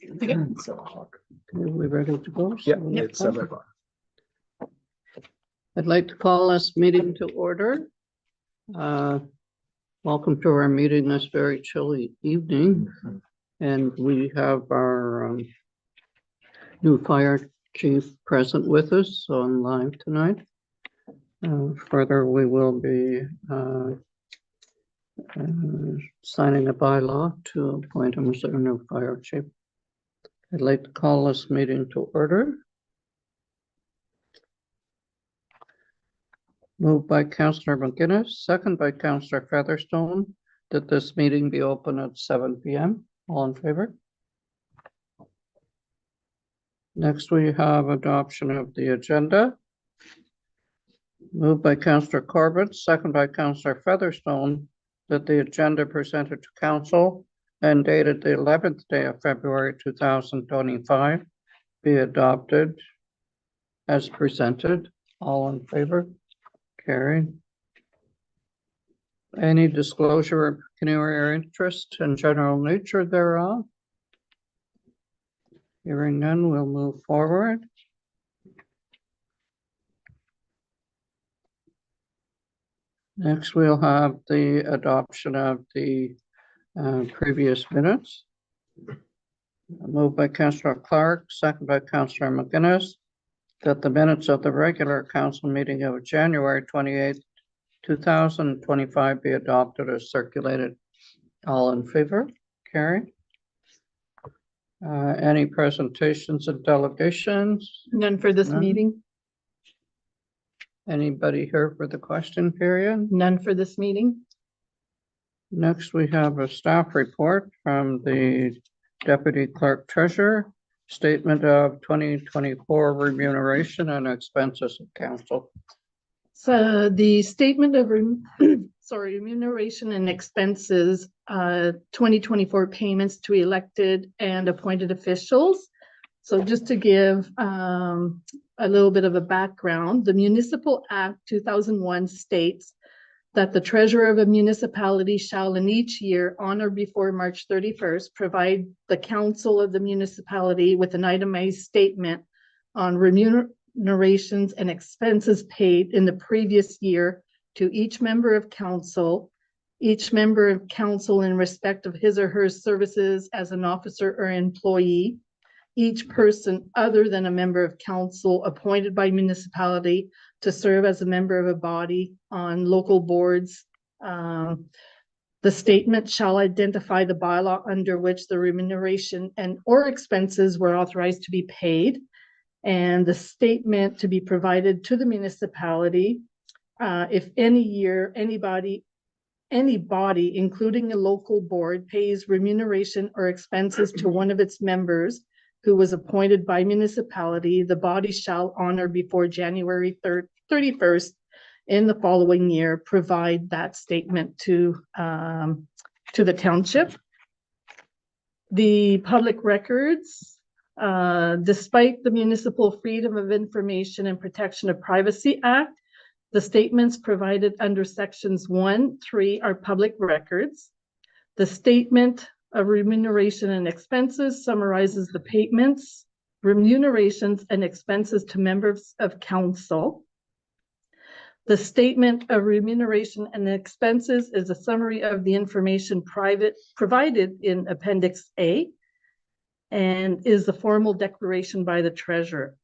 Okay. Are we ready to go? Yeah, 7 it's o'clock? 7 o'clock. I'd like to call this meeting to order. Welcome to our meeting this very chilly evening. And we have our new fire chief present with us on live tonight. Further, we will be signing a bylaw to appoint him as our new fire chief. I'd like to call this meeting to order. Moved by Councillor McGuinness, second by Councillor Featherstone, that this meeting be open at 7 p.m. All in favor? Next, we have adoption of the agenda. Moved by Councillor Corbett, second by Councillor Featherstone, that the agenda presented to council and dated the 11th day of February 2025 be adopted as presented. All in favor? Carried. Any disclosure of pecuniary interest and general nature thereof? Hearing none, we'll move forward. Next, we'll have the adoption of the previous minutes. Moved by Councillor Clark, second by Councillor McGuinness, that the minutes of the regular council meeting of January 28th, 2025 be adopted as circulated. All in favor? Carried. Any presentations and delegations? None for this None. meeting. Anybody here for the question period? None for this meeting. Next, we have a staff report from the Deputy Clerk Treasurer, statement of 2024 remuneration and expenses of council. So the statement of remuneration and expenses, 2024 payments to elected and appointed officials. So just to give a little bit of a background, the Municipal Act 2001 states that the treasurer of a municipality shall in each year on or before March 31st provide the council of the municipality with an itemized statement on remunerations and expenses paid in the previous year to each member of council in respect of his or her services as an officer or employee, each person other than a member of council appointed by municipality to serve as a member of a body on local boards. The statement shall identify the bylaw under which the remuneration and or expenses were authorized to be paid, and the statement to be provided to the municipality if any year anybody, including a local board, pays remuneration or expenses to one of its members who was appointed by municipality, the body shall honor before January 31st in the following year, provide that statement to the township. The public records, despite the Municipal Freedom of Information and Protection of Privacy Act, the statements provided under sections 1, 3 are public records. The statement of remuneration and expenses summarizes the payments, remunerations, and expenses to members of council. The statement of remuneration and expenses is a summary of the information provided in Appendix A and is the formal declaration by the treasurer.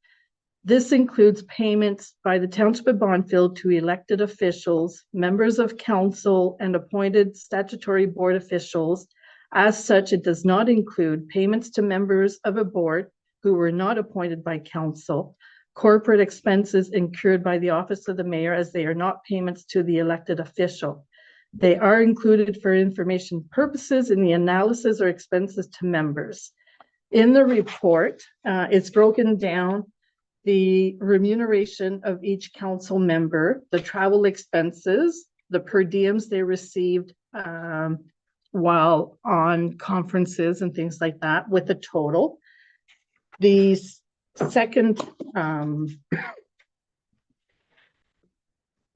This includes payments by the Township of Bonnfield to elected officials, members of council, and appointed statutory board officials. As such, it does not include payments to members of a board who were not appointed by council, corporate expenses incurred by the office of the mayor, as they are not payments to the elected official. They are included for information purposes in the analysis or expenses to members. In the report, it's broken down the remuneration of each council member, the travel expenses, the per diems they received while on conferences and things like that, with a total. The second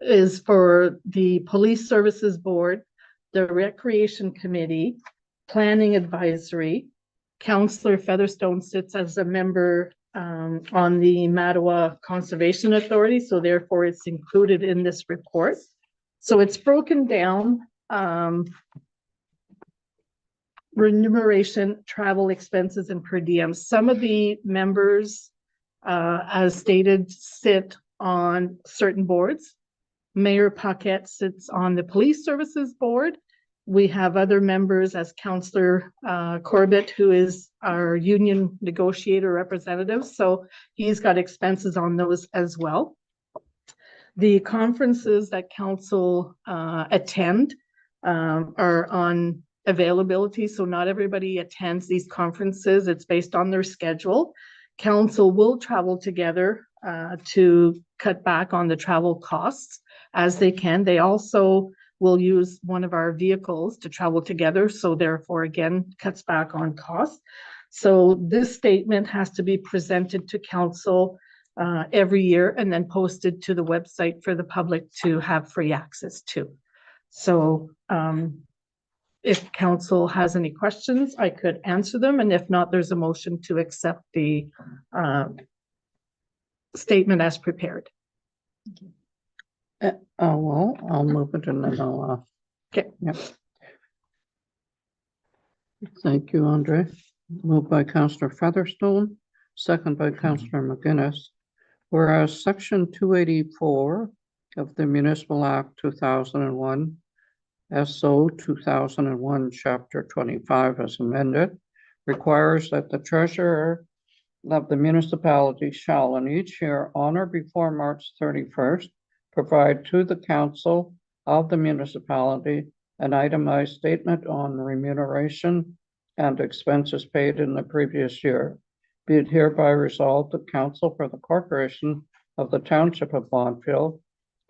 is for the Police Services Board, the Recreation Committee, Planning Advisory, Counselor Featherstone sits as a member on the Mattawa Conservation Authority, so therefore it's included in this report. So it's broken down, remuneration, travel expenses, and per diem. Some of the members, as stated, sit on certain boards. Mayor Paquette sits on the Police Services Board. We have other members as Councillor Corbett, who is our union negotiator representative. So he's got expenses on those as well. The conferences that council attend are on availability. So not everybody attends these conferences. It's based on their schedule. Council will travel together to cut back on the travel costs as they can. They also will use one of our vehicles to travel together. So therefore, again, cuts back on costs. So this statement has to be presented to council every year and then posted to the website for the public to have free access to. So if council has any questions, I could answer them. And if not, there's a motion to accept the statement as prepared. Well, I'll move it and then I'll, Okay. Yep. Thank you, Andre. Moved by Councillor Featherstone, second by Councillor McGuinness. Whereas Section 284 of the Municipal Act 2001, SO 2001, Chapter 25 as amended, requires that the treasurer of the municipality shall in each year on or before March 31st provide to the council of the municipality an itemized statement on remuneration and expenses paid in the previous year. Be it hereby resolved that council for the corporation of the Township of Bonneville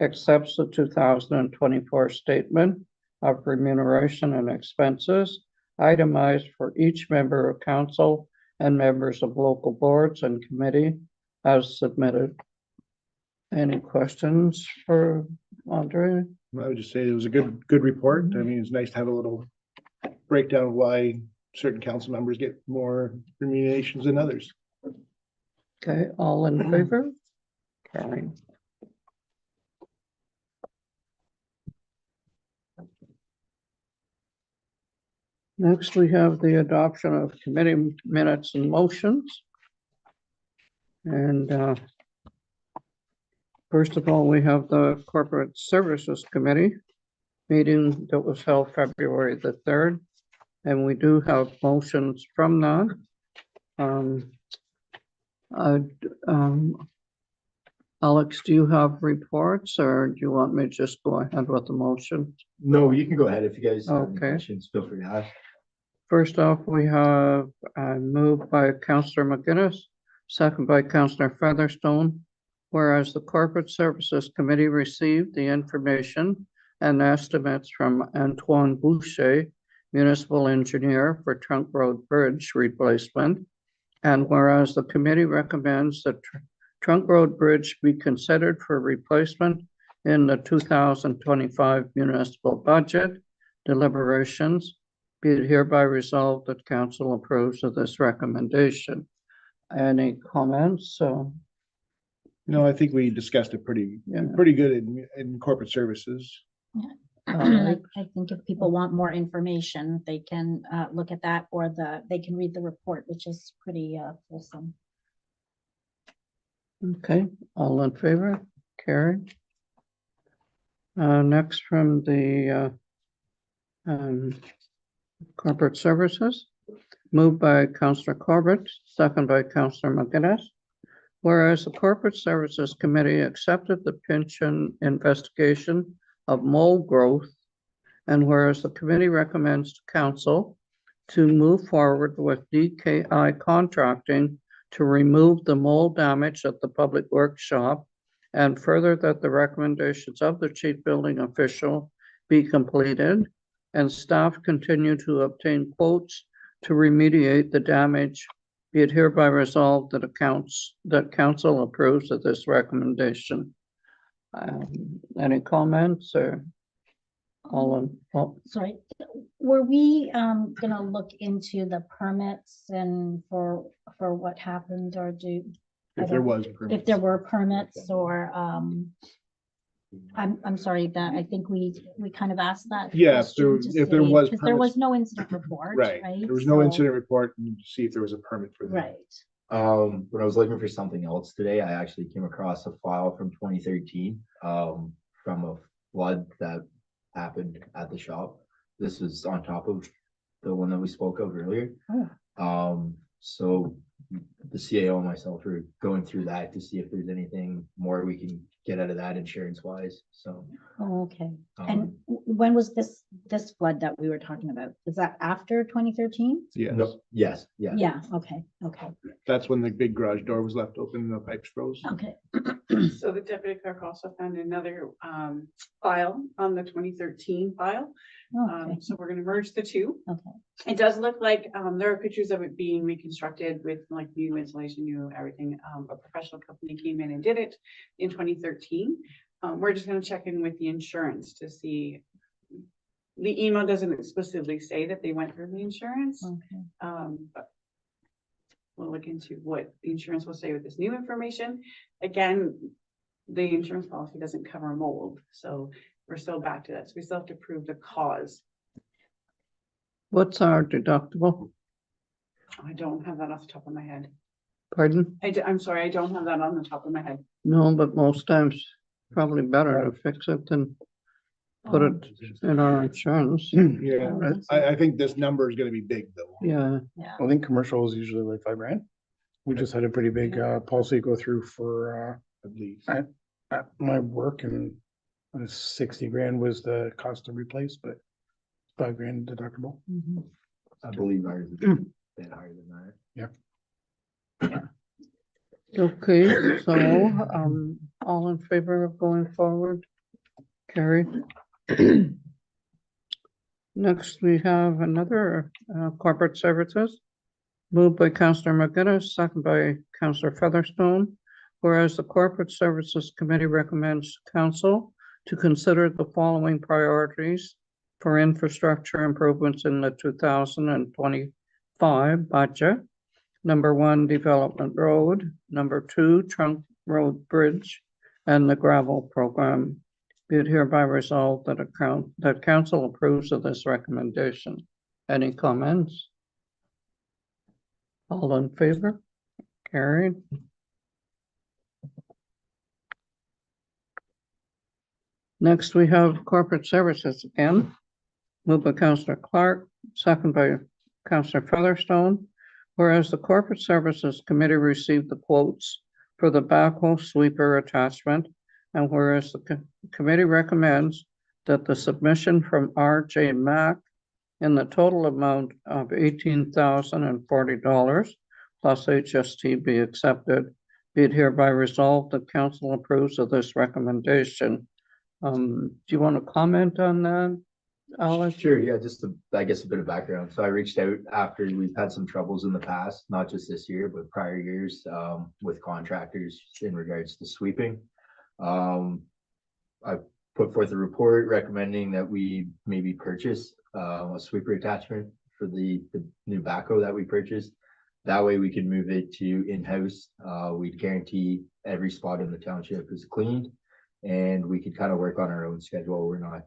accepts the 2024 statement of remuneration and expenses itemized for each member of council and members of local boards and committee as submitted. Any questions for Andre? I would just say it was a good report. I mean, it's nice to have a little breakdown of why certain council members get more remunerations than others. Okay, all in favor? Carrying. Next, we have the adoption of committee minutes and motions. And first of all, we have the Corporate Services Committee meeting that was held February the 3rd. And we do have motions from that. Alex, do you have reports or do you want me to just go ahead with the motion? No, you can go ahead if you guys have any Okay. questions. Feel free to ask. First off, we have moved by Councillor McGuinness, second by Councillor Featherstone. Whereas the Corporate Services Committee received the information and estimates from Antoine Boucher, municipal engineer for Trunk Road Bridge replacement. And whereas the committee recommends that Trunk Road Bridge be considered for replacement in the 2025 municipal budget deliberations, be it hereby resolved that council approves of this recommendation. Any comments? No, I think we discussed it pretty good in corporate services. I think if people want more information, they can look at that, or they can read the report, which is pretty fulsome. Okay, all in favor? Carried. Next from the Corporate Services, moved by Councillor Corbett, second by Councillor McGuinness. Whereas the Corporate Services Committee accepted the pension investigation of mold growth, and whereas the committee recommends to council to move forward with DKI contracting to remove the mold damage at the public workshop, and further that the recommendations of the chief building official be completed, and staff continue to obtain quotes to remediate the damage, be it hereby resolved that council approves of this recommendation. Any comments or all in? Sorry, Were we gonna look into the permits and for what happened or do? I If there don't- was. If there were permits or, I'm sorry that I think we kind of asked that. Yeah, question to if there see- was 'cause there permits- was no incident report, Right, right? there was no So- incident report and see if there was a permit for that. Right. When I was looking for something else today, I actually came across a file from 2013, from a flood that happened at the shop. This is on top of the one that we spoke of earlier. So the CAO and myself are going through that to see if there's anything more we can get out of that insurance wise, so. Oh, okay. And um, when was this flood that we were talking about? Is that after 2013? Yes, no, yes, yeah. Yeah, okay, that's when the big garage door was left open and the pipes froze. okay. So the deputy clerk also found another file on the 2013 file. Okay, So we're gonna merge the two. okay. It does look like there are pictures of it being reconstructed with like new insulation, new everything. A professional company came in and did it in 2013. We're just gonna check in with the insurance to see. The email doesn't explicitly say that they went through the insurance. Okay. But we'll look into what the insurance will say with this new information. Again, the insurance policy doesn't cover mold, so we're still back to that. So we still have to prove the cause. What's our deductible? I don't have that off the top of my head. Pardon? I'm sorry, I don't have that on the top of my head. No, but most times probably better to fix it than put Um, it in our insurance. Yeah, Right. I think this number is gonna be big though. Yeah, Yeah, I think commercial is usually like $5,000. We just had a pretty big policy go through for At least. at my work, and it was 60 grand was the cost to replace, but $5,000 deductible. mhm. I believe ours is a bit higher than that. okay, so, all in favor of going forward? Carried. Next, we have another, corporate services. Moved by Councillor McGinnis, second by Councillor Featherstone. Whereas the Corporate Services Committee recommends council to consider the following priorities for infrastructure improvements in the 2025 budget. Number 1, Development Road. Number 2, Trunk Road Bridge and the gravel program. Be it hereby resolved that council approves of this recommendation. Any comments? All in favor? Carried. Next, we have corporate services again. Moved by Councillor Clark, second by Councillor Featherstone. Whereas the Corporate Services Committee received the quotes for the backhoe sweeper attachment, and whereas the committee recommends that the submission from RJ Mack in the total amount of $18,040 plus HST be accepted, be it hereby resolved that council approves of this recommendation. Do you want to comment on that, Alex? Sure, yeah, just I guess a bit of background. So I reached out after we've had some troubles in the past, not just this year, but prior years, with contractors in regards to sweeping. I put forth a report recommending that we maybe purchase a sweeper attachment for the new backhoe that we purchased. That way we can move it to in-house. We'd guarantee every spot in the township is cleaned, and we could kind of work on our own schedule. We're not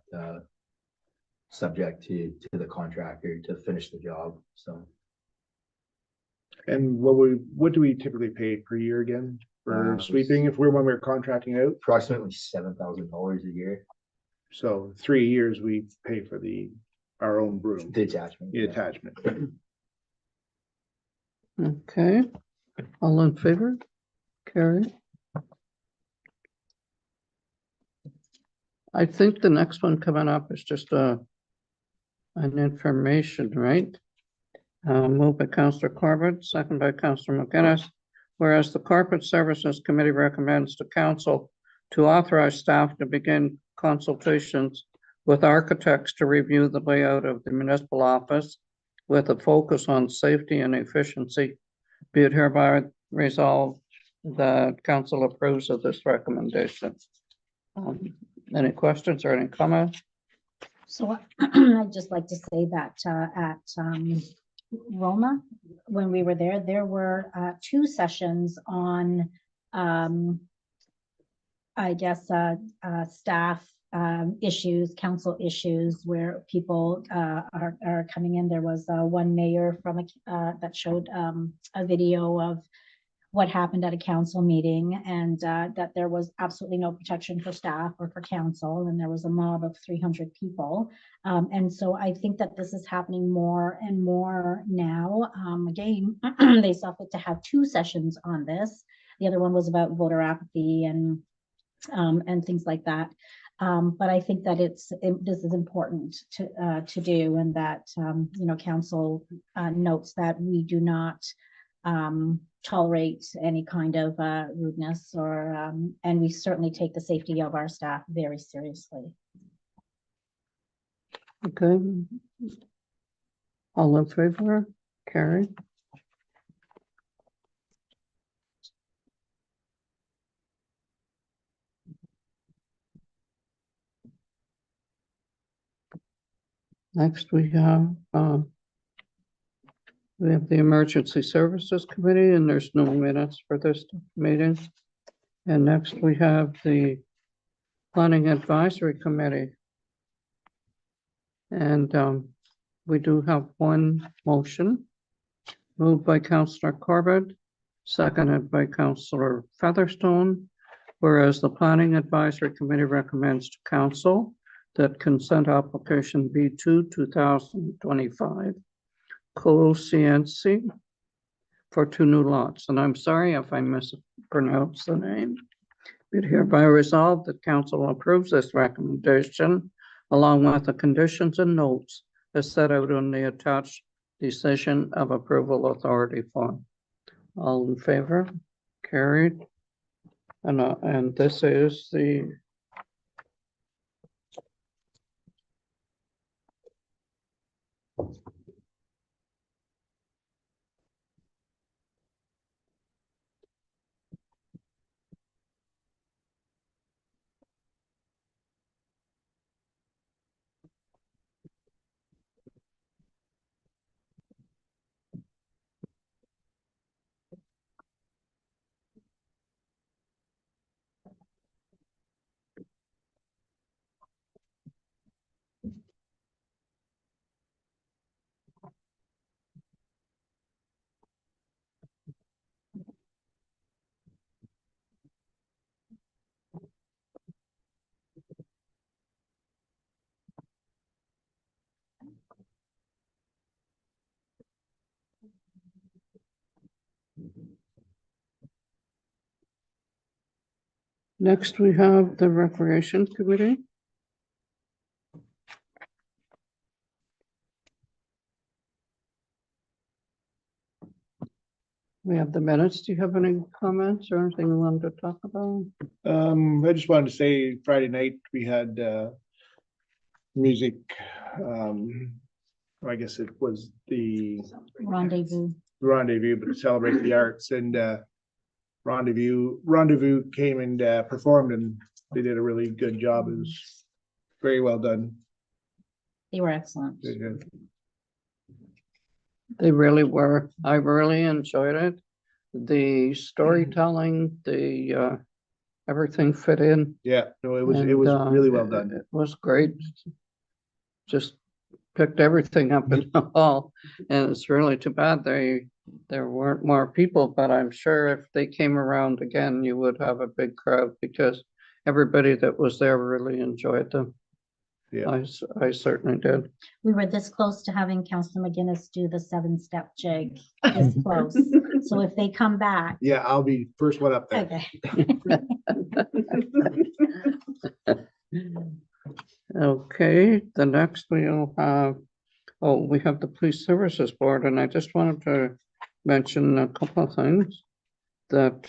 subject to the contractor to finish the job, so. And what do we typically pay per year again for sweeping when we're contracting out? Approximately $7,000 a year, So 3 years we pay for our own broom, the attachment. the attachment. Okay, all in favor? Carry. I think the next one coming up is just an information, right? Moved by Councillor Corbett, second by Councillor McGinnis. Whereas the Corporate Services Committee recommends to council to authorize staff to begin consultations with architects to review the layout of the municipal office with a focus on safety and efficiency. Be it hereby resolved that council approves of this recommendation. Any questions or any comments? So I'd just like to say that at Roma, when we were there, there were 2 sessions on, I guess, staff issues, council issues, where people are coming in. There was one mayor from that showed a video of what happened at a council meeting, and that there was absolutely no protection for staff or for council, and there was a mob of 300 people. And so I think that this is happening more and more now. Again, they saw fit to have 2 sessions on this. The other one was about voter apathy and things like that. But I think that this is important to do, and that council notes that we do not tolerate any kind of rudeness, or and we certainly take the safety of our staff very seriously. Okay. All in favor? Carried. Next, we have the Emergency Services Committee, and there's no minutes for this meeting. And next, we have the Planning Advisory Committee. And we do have one motion, moved by Councillor Corbett, seconded by Councillor Featherstone, whereas the Planning Advisory Committee recommends to Council that consent application B2 2025 Co-CNC for 2 new lots. And I'm sorry if I mispronounced the name. Be it hereby resolved that Council approves this recommendation along with the conditions and notes as set out on the attached decision of approval authority form. All in favor? Carried. And this is the next we have the Recreation Committee. We have the minutes. Do you have any comments or anything you wanted to talk about? I just wanted to say Friday night we had music. I guess it was the Rendezvous. Rendezvous, but to celebrate the arts, and Rendezvous came and performed, and they did a really good job. It was very well done. They were excellent. Very good. They really were. I really enjoyed it. The storytelling, the everything fit in. Yeah, no, it was and, really well done. It was great. Just picked everything up in the hall, and it's really too bad there weren't more people, but I'm sure if they came around again, you would have a big crowd because everybody that was there really enjoyed them. Yeah. I certainly did. We were this close to having Councillor McGuinness do the 7-step jig, this close. So if they come back. Yeah, I'll be first one up there. Okay. Okay, the next we'll have, we have the Police Services Board, and I just wanted to mention a couple of things that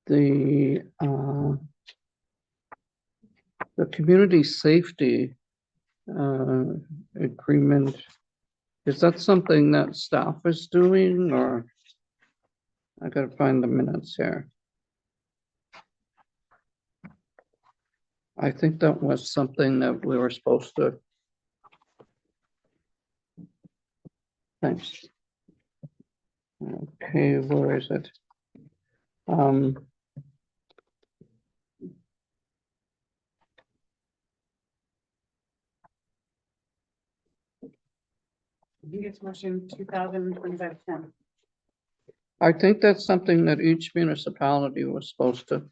the community safety agreement, is that something that staff is doing, or I gotta find the minutes here. I think that was something that we were supposed to. Thanks. Okay, where is it? I think it's motion 2025-10. I think that's something that each municipality was supposed to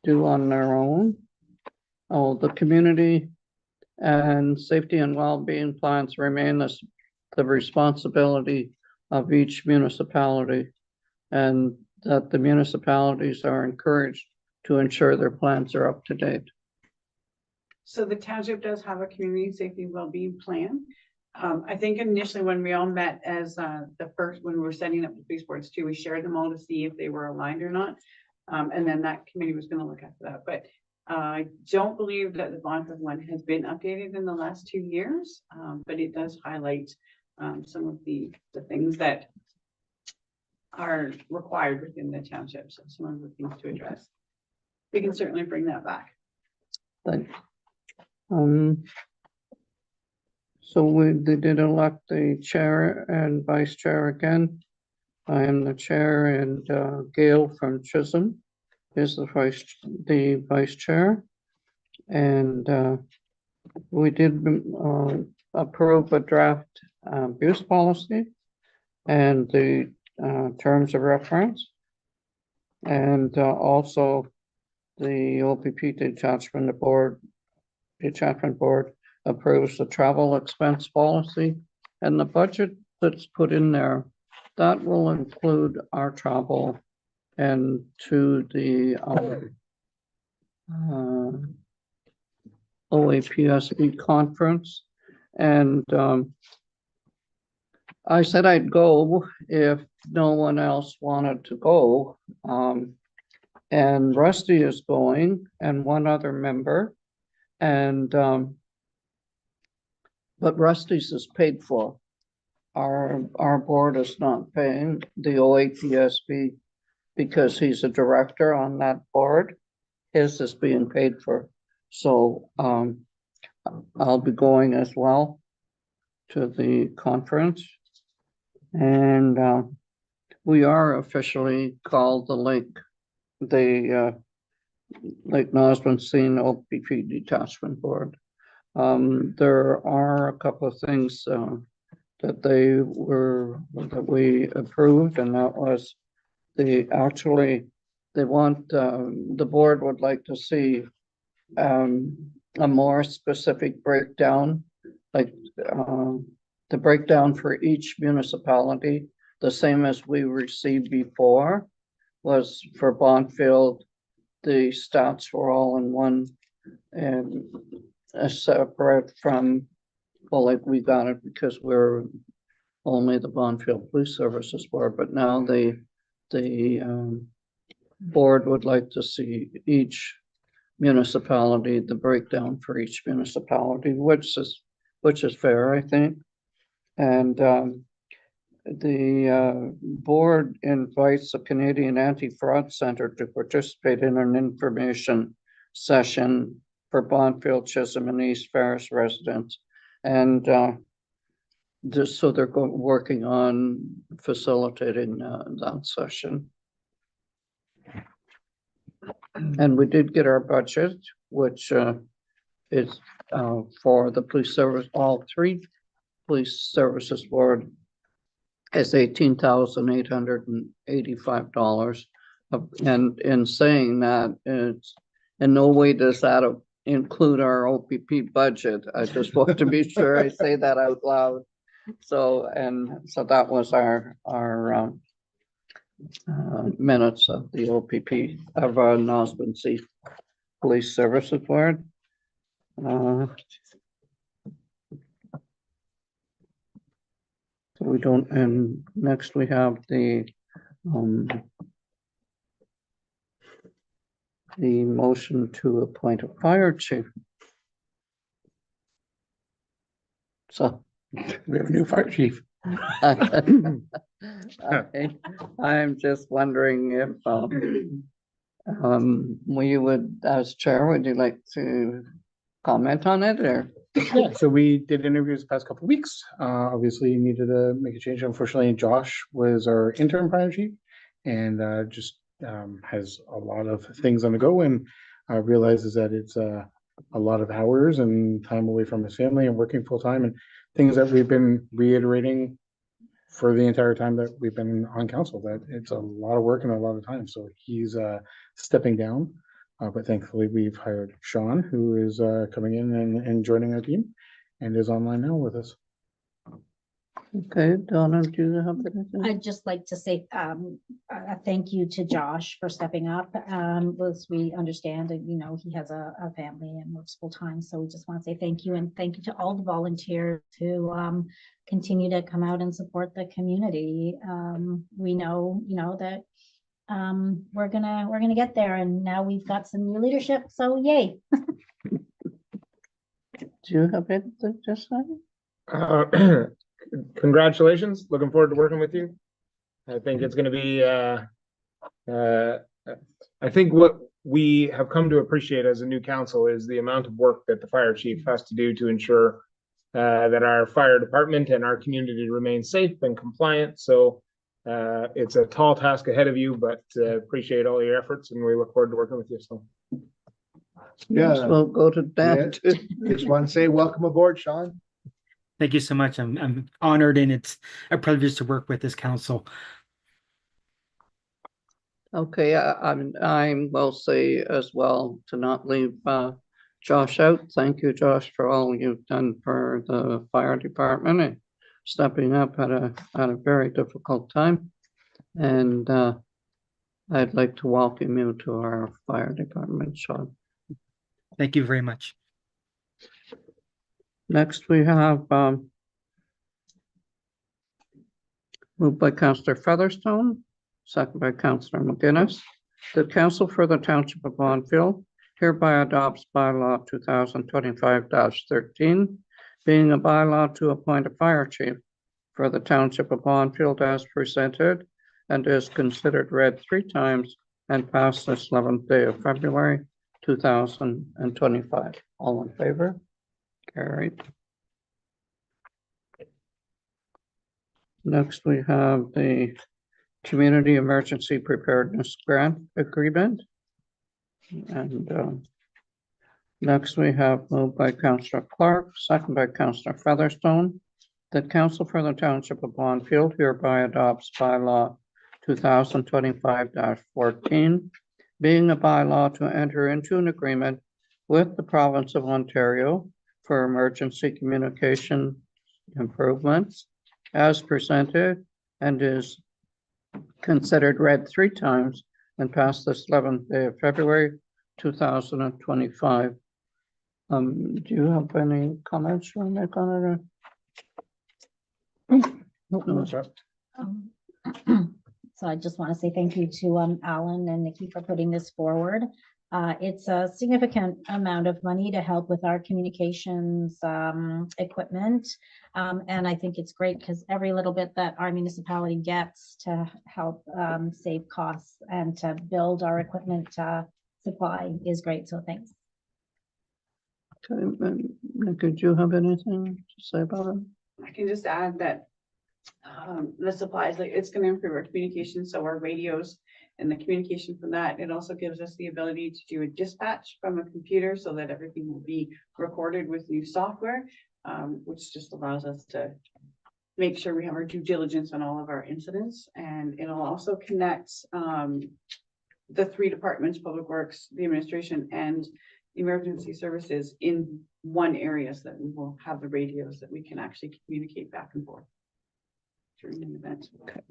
do on their own. Oh, the community and safety and well-being plans remain as the responsibility of each municipality. And that the municipalities are encouraged to ensure their plans are up to date. So the township does have a community safety and well-being plan. I think initially when we all met as when we were setting up the police boards too, we shared them all to see if they were aligned or not. And then that committee was gonna look after that, but I don't believe that the Bonford one has been updated in the last 2 years. But it does highlight some of the things that are required within the township, so some of the things to address. We can certainly bring that back. Thanks. So they did elect the chair and vice chair again. I am the chair and Gail from Chisholm is the vice chair. And we did approve a draft abuse policy and the terms of reference. And also the OPP detachment board approves the travel expense policy, and the budget that's put in there, that will include our travel and to the OAPSB conference. And I said I'd go if no one else wanted to go. And Rusty is going and one other member. And but Rusty's is paid for. Our board is not paying the OAPSB because he's a director on that board. His is being paid for. So I'll be going as well to the conference. And we are officially called the Lake Nosbonsine OPP Detachment Board. There are a couple of things that we approved, and that was the board would like to see a more specific breakdown, like the breakdown for each municipality, the same as we received before, was for Bonfield. The stats were all in one and separate from, well, like we got it because we're only the Bonfield Police Services Board, but now the board would like to see each municipality, the breakdown for each municipality, which is fair, I think. And the board invites the Canadian Anti-Fraud Center to participate in an information session for Bonfield, Chisholm, and East Ferris residents. And just so they're working on facilitating that session. And we did get our budget, which is for the police service, all three police services board is $18,885. And in saying that, it's in no way does that include our OPP budget. I just want to be sure I say that out loud. So that was our minutes of the OPP of our Nosbonsine Police Services Board. So we don't, and next we have the motion to appoint a fire chief. So We have a new fire chief. I'm just wondering if We would, as chair, would you like to comment on it or? Yeah, so we did interviews the past couple of weeks. Obviously needed to make a change. Unfortunately, Josh was our interim fire chief and just has a lot of things on the go and realizes that it's a lot of hours and time away from his family and working full time and things that we've been reiterating for the entire time that we've been on council, that it's a lot of work and a lot of time. So he's stepping down. But thankfully, we've hired Sean, who is coming in and joining our team and is online now with us. Okay, Donna, do you have anything? I'd just like to say, a thank you to Josh for stepping up. As we understand, you know, he has a family and works full time. So we just want to say thank you and thank you to all the volunteers who continue to come out and support the community. We know, you know, that we're gonna get there, and now we've got some new leadership. So yay. Do you have anything to say? Congratulations. Looking forward to working with you. I think it's going to be, I think what we have come to appreciate as a new council is the amount of work that the fire chief has to do to ensure that our fire department and our community remain safe and compliant. So it's a tall task ahead of you, but appreciate all your efforts and we look forward to working with you. So. Yeah. We'll go to Dan. Just want to say welcome aboard, Sean. Thank you so much. I'm honored and it's a privilege to work with this council. Okay, I will say as well to not leave Josh out. Thank you, Josh, for all you've done for the fire department and stepping up at a very difficult time. And I'd like to welcome you to our fire department, Sean. Thank you very much. Next, we have moved by Councillor Featherstone, second by Councillor McGuinness. The Council for the Township of Bonfield hereby adopts bylaw 2025-13, being a bylaw to appoint a fire chief for the Township of Bonfield as presented and is considered read 3 times and passed this 11th day of February 2025. All in favor? Carried. Next, we have the Community Emergency Preparedness Grant Agreement. And next, we have moved by Councillor Clark, second by Councillor Featherstone, that Council for the Township of Bonfield hereby adopts bylaw 2025-14, being a bylaw to enter into an agreement with the province of Ontario for emergency communication improvements as presented and is considered read 3 times and passed this 11th day of February 2025. Do you have any comments you want to make on it? No. So I just want to say thank you to Alan and Nikki for putting this forward. It's a significant amount of money to help with our communications equipment. And I think it's great because every little bit that our municipality gets to help save costs and to build our equipment supply is great. So thanks. Okay, could you have anything to say about it? I can just add that the supplies, like it's going to improve our communication. So our radios and the communication from that, it also gives us the ability to do a dispatch from a computer so that everything will be recorded with new software, which just allows us to make sure we have our due diligence on all of our incidents. And it'll also connect the 3 departments, Public Works, the administration, and emergency services in one area so that we will have the radios that we can actually communicate back and forth during an event. Okay.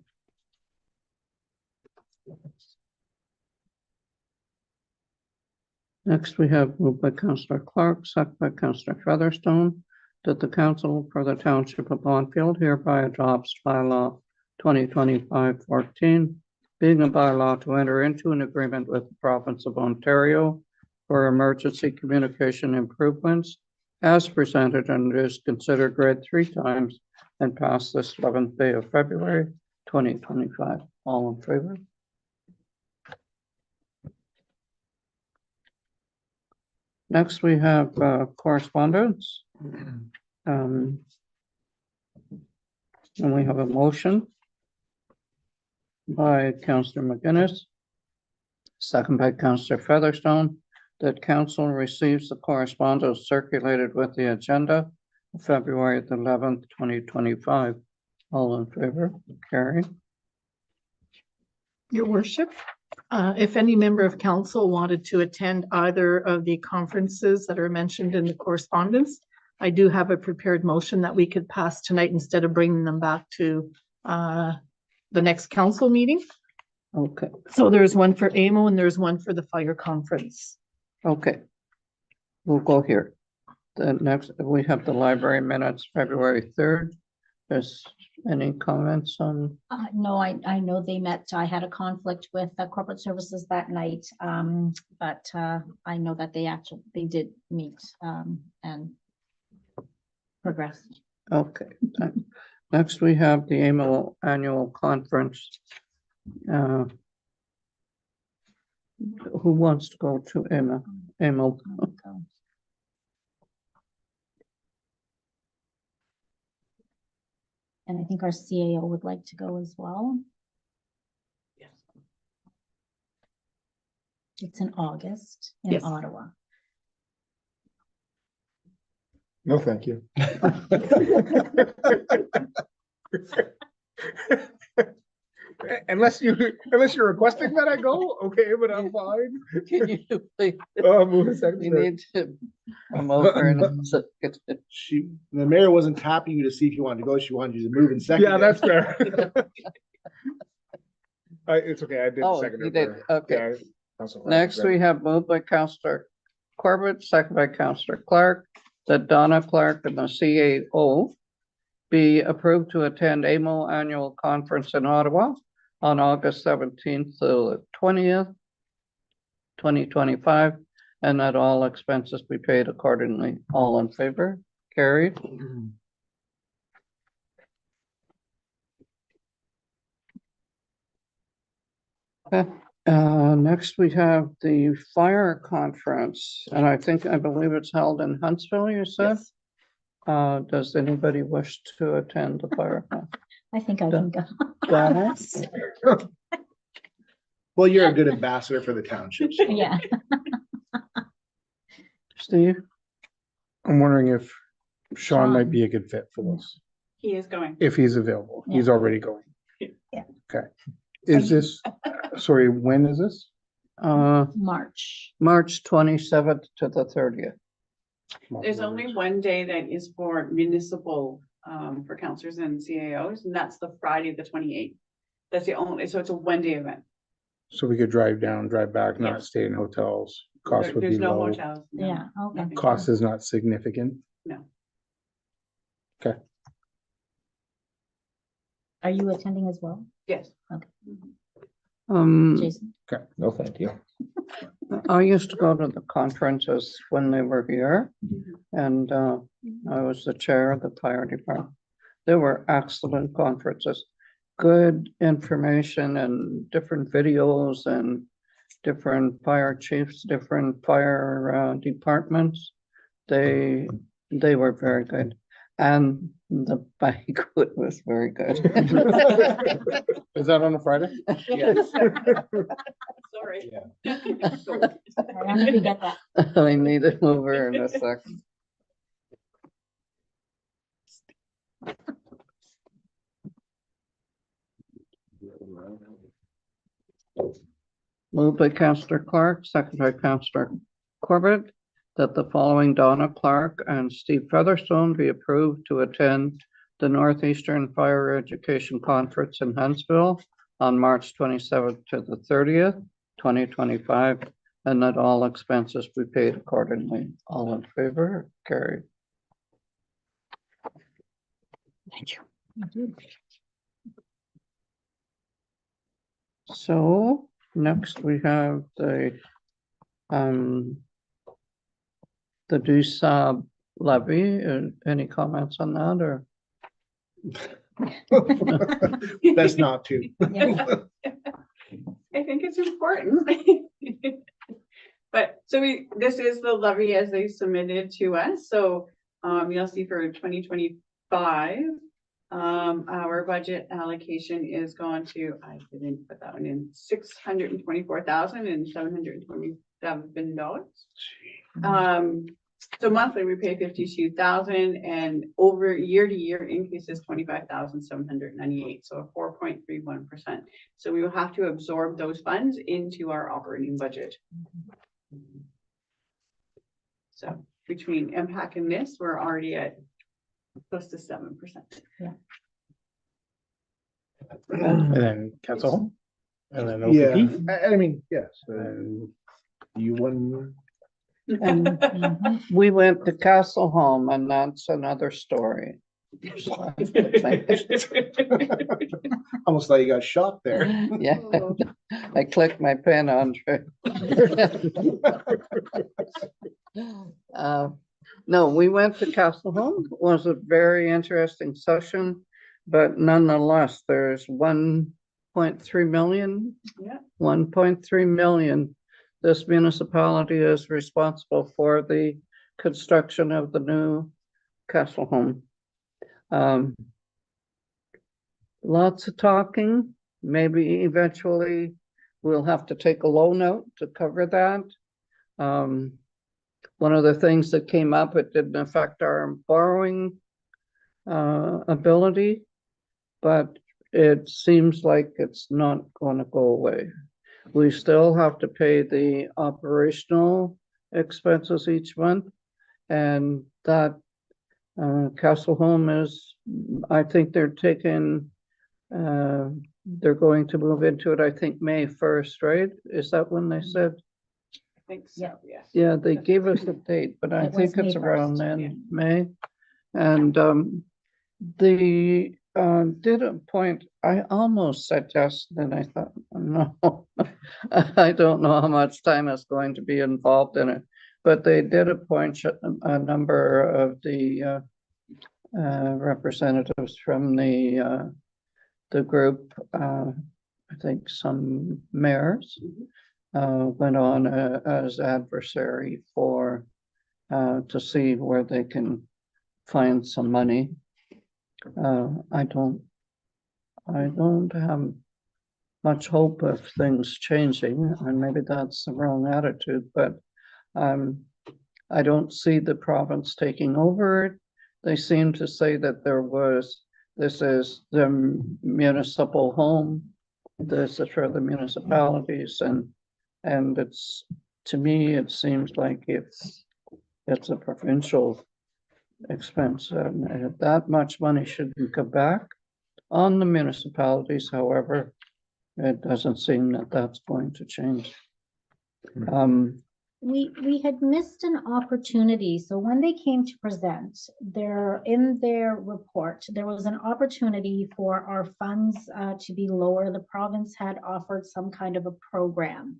Next, we have moved by Councillor Clark, second by Councillor Featherstone, that the Council for the Township of Bonfield hereby adopts bylaw 2025-14, being a bylaw to enter into an agreement with the province of Ontario for emergency communication improvements as presented and is considered read 3 times and passed this 11th day of February 2025. All in favor? Next, we have correspondence. And we have a motion by Councillor McGinnis, second by Councillor Featherstone, that council receives the correspondence circulated with the agenda of February the 11th, 2025. All in favor? Carried. Your worship, if any member of council wanted to attend either of the conferences that are mentioned in the correspondence, I do have a prepared motion that we could pass tonight instead of bringing them back to the next council meeting. Okay, So there's one for AMO and there's one for the fire conference. okay. We'll go here. The next, we have the library minutes, February 3rd. Is any comments on? No, I know they met, I had a conflict with corporate services that night, but I know that they did meet and progress. Okay. Next, we have the AMO annual conference. Who wants to go to AMO? And I think our CAO would like to go as well. Yes. It's in August in Yes. Ottawa. No, thank you. Unless you're requesting that I go, okay, but I'm fine. Can you please? Move a second. We need to come over in a second. The mayor wasn't tapping you to see if you wanted to go. She wanted you to move in second. Yeah, that's fair. It's okay, I did Oh, second. you it did, for- okay. yeah, Councilor Wright, Next, yeah. we have moved by Councillor Corbett, second by Councillor Clark, that Donna Clark and the CAO be approved to attend AMO annual conference in Ottawa on August 17th to the 20th, 2025, and that all expenses be paid accordingly. All in favor? Carried. Okay. Next we have the fire conference, and I believe it's held in Huntsville, you said? Yes. Does anybody wish to attend the fire? I think I can go. Donna? Well, you're a good ambassador for the township. Yeah. Steve? I'm wondering if Sean might be a good fit for this, He is going. if he's available. He's already going. Yeah. Okay. Is this, sorry, when is this? March. March 27th to the 30th. There's only one day that is for municipal, for councillors and CAOs, and that's the Friday, the 28th. That's the only, so it's a one-day event. So we could drive down, drive back, not Yes. stay in hotels. Cost would be There's no low. hotels. no, Yeah, okay. nothing. Cost is not significant. No. Okay. Are you attending as well, Yes. Jason? Okay. No, thank you. I used to go to the conferences when they were here, and I was the chair of the fire department. They were excellent conferences, good information and different videos and different fire chiefs, different fire departments. They were very good, and the banquet was very good. Is that on a Friday? Sorry. I'm gonna get that. I need to move her in a second. Moved by Councillor Clark, second by Councillor Corbett, that the following Donna Clark and Steve Featherstone be approved to attend the Northeastern Fire Education Conference in Huntsville on March 27th to the 30th, 2025, and that all expenses be paid accordingly. All in favor? Carried. Thank you. So next we have the DUSAB levy. Any comments on that or? Best not to. Yeah. I think it's important. But so this is the levy as they submitted to us. So you'll see for 2025, our budget allocation is going to, I didn't put that one in, $624,727. So monthly we pay 52,000 and over year to year increase is 25,798. So a 4.31%. So we will have to absorb those funds into our operating budget. So between MPAC and this, we're already at close to 7%. And then Council Home. And then Yeah, OPP. I mean, yes, And you won. And we went to Castle Home, and that's another story. Almost like you got shot there. Yeah, I clicked my pen on. No, we went to Castle Home. It was a very interesting session, but nonetheless, there's 1.3 million. Yeah. 1.3 million. This municipality is responsible for the construction of the new Castle Home. Lots of talking, maybe eventually we'll have to take a loan out to cover that. One of the things that came up, it didn't affect our borrowing ability, but it seems like it's not going to go away. We still have to pay the operational expenses each month, and that Castle Home is, I think they're taking, they're going to move into it, I think, May 1st, right? Is that when they said? I think so, yes. Yeah, they gave us a date, but I It was think it's May around 1st, then, yeah. May. And they did a point, I almost said yes, then I thought, no. I don't know how much time is going to be involved in it, but they did appoint a number of the representatives from the group. I think some mayors went on as adversary for to see where they can find some money. I don't have much hope of things changing, and maybe that's the wrong attitude, but I don't see the province taking over it. They seem to say that this is the municipal home, this is for the municipalities, and it's, to me, it seems like it's a provincial expense, and that much money shouldn't come back on the municipalities. However, it doesn't seem that that's going to change. We had missed an opportunity. So when they came to present in their report, there was an opportunity for our funds to be lower. The province had offered some kind of a program.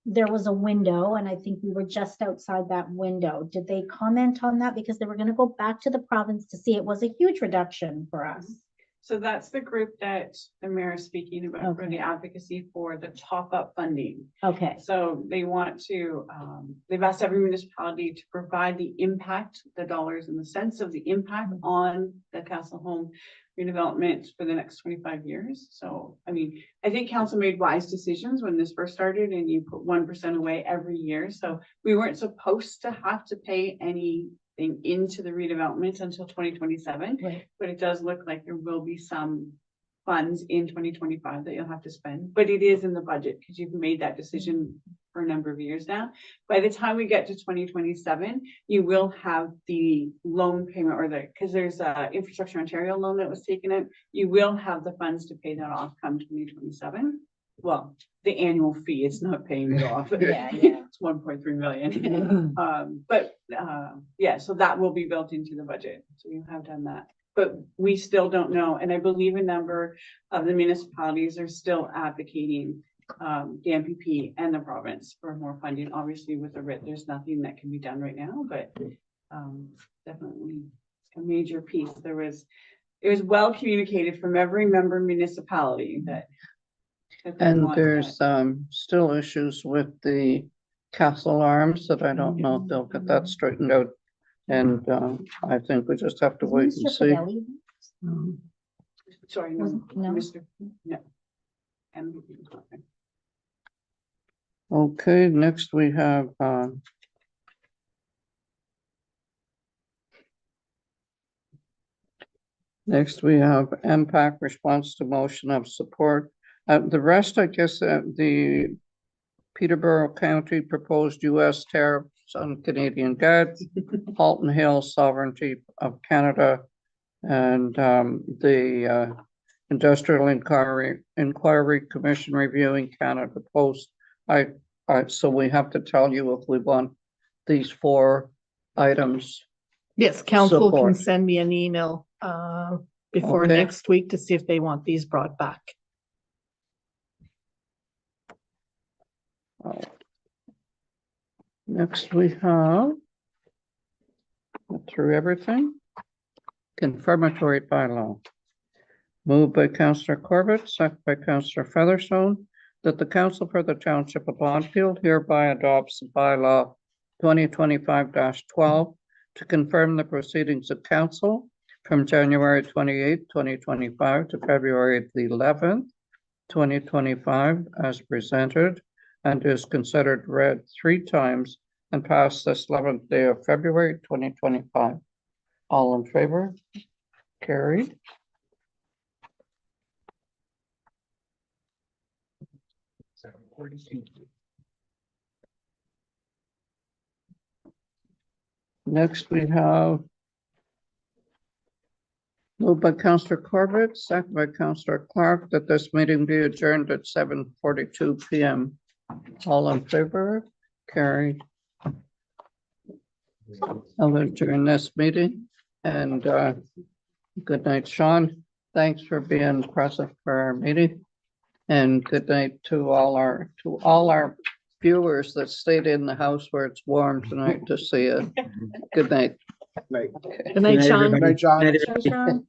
There was a window, and I think we were just outside that window. Did they comment on that? Because they were going to go back to the province to see. It was a huge reduction for us. So that's the group that the mayor is speaking about for the advocacy for the top-up funding. Okay. So they want to, they've asked every municipality to provide the impact, the dollars and the cents of the impact on the Castle Home redevelopment for the next 25 years. So, I mean, I think council made wise decisions when this first started, and you put 1% away every year. So we weren't supposed to have to pay anything into the redevelopment until 2027, Right. but it does look like there will be some funds in 2025 that you'll have to spend, but it is in the budget because you've made that decision for a number of years now. By the time we get to 2027, you will have the loan payment, or because there's a Infrastructure Ontario loan that was taken out, you will have the funds to pay that off come 2027. Well, the annual fee is not paying it off. Yeah. It's 1.3 million. Yeah, so that will be built into the budget. So you have done that. But we still don't know. And I believe a number of the municipalities are still advocating the MPP and the province for more funding. Obviously with the writ, there's nothing that can be done right now, but definitely a major piece. It was well communicated from every member municipality that that they And want there's that. still issues with the Castle Arms that I don't know if they'll get that straightened out. And I think we just have to Is wait and Mr. see. Fidelli? Sorry, no, Wasn't- no? Mr. No. And Okay, next we have MPAC response to motion of support. The rest, I guess, the Peterborough County proposed US tariffs on Canadian goods, Halton Hill sovereignty of Canada, and the Industrial Inquiry Commission reviewing Canada Post. So we have to tell you if we want these 4 items. Yes, council can Support. send me an email before Okay. next week to see if they want these brought back. Next we have through everything. Confirmatory bylaw. Moved by Councillor Corbett, second by Councillor Featherstone, that the council for the township of Bonfield hereby adopts the bylaw 2025-12 to confirm the proceedings of council from January 28, 2025 to February the 11th, 2025 as presented, and is considered read 3 times and passed this 11th day of February 2025. All in favor? Carried. Next, we have moved by Councillor Corbett, second by Councillor Clark, that this meeting be adjourned at 7:42 PM. All in favor? Carried. I'll adjourn this meeting, and good night, Sean. Thanks for being present for our meeting. And good night to all our viewers that stayed in the house where it's warm tonight to see it. Good night. Like, Good night, Sean. Good night, John. Night, everybody. Sean.